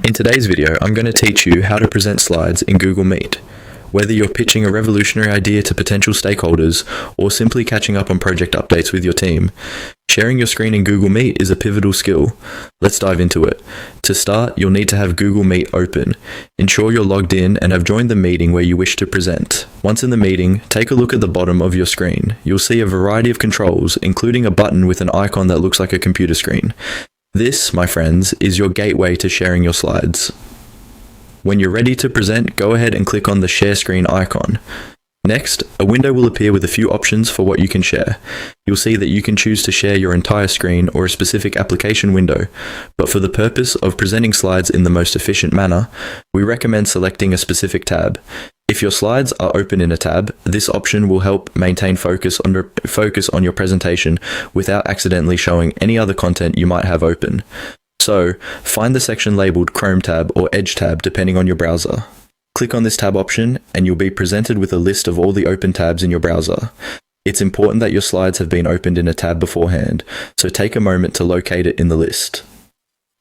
In today's video, I'm going to teach you how to present slides in Google Meet. Whether you're pitching a revolutionary idea to potential stakeholders or simply catching up on project updates with your team, sharing your screen in Google Meet is a pivotal skill. Let's dive into it. To start, you'll need to have Google Meet open. Ensure you're logged in and have joined the meeting where you wish to present. Once in the meeting, take a look at the bottom of your screen. You'll see a variety of controls, including a button with an icon that looks like a computer screen. This, my friends, is your gateway to sharing your slides. When you're ready to present, go ahead and click on the share screen icon. Next, a window will appear with a few options for what you can share. You'll see that you can choose to share your entire screen or a specific application window, but for the purpose of presenting slides in the most efficient manner, we recommend selecting a specific tab. If your slides are open in a tab, this option will help maintain focus on your presentation without accidentally showing any other content you might have open. So, find the section labeled Chrome tab or Edge tab depending on your browser. Click on this tab option and you'll be presented with a list of all the open tabs in your browser. It's important that your slides have been opened in a tab beforehand, so take a moment to locate it in the list.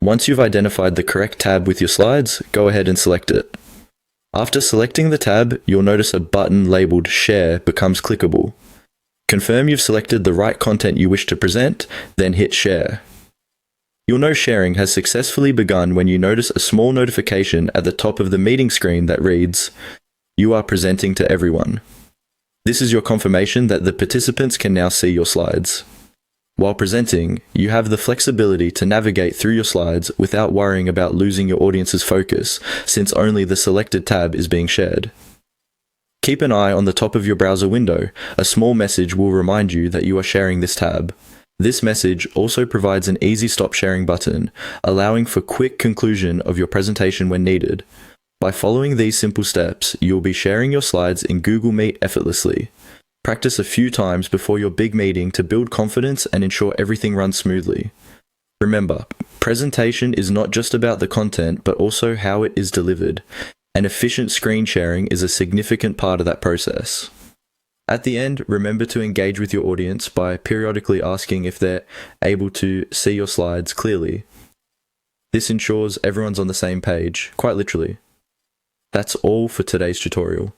Once you've identified the correct tab with your slides, go ahead and select it. After selecting the tab, you'll notice a button labeled Share becomes clickable. Confirm you've selected the right content you wish to present, then hit Share. You'll know sharing has successfully begun when you notice a small notification at the top of the meeting screen that reads, "You are presenting to everyone." This is your confirmation that the participants can now see your slides. While presenting, you have the flexibility to navigate through your slides without worrying about losing your audience's focus, since only the selected tab is being shared. Keep an eye on the top of your browser window. A small message will remind you that you are sharing this tab. This message also provides an easy stop sharing button, allowing for quick conclusion of your presentation when needed. By following these simple steps, you'll be sharing your slides in Google Meet effortlessly. Practice a few times before your big meeting to build confidence and ensure everything runs smoothly. Remember, presentation is not just about the content, but also how it is delivered, and efficient screen sharing is a significant part of that process. At the end, remember to engage with your audience by periodically asking if they're able to see your slides clearly. This ensures everyone's on the same page, quite literally. That's all for today's tutorial.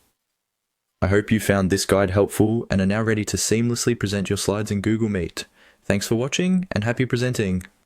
I hope you found this guide helpful and are now ready to seamlessly present your slides in Google Meet. Thanks for watching and happy presenting!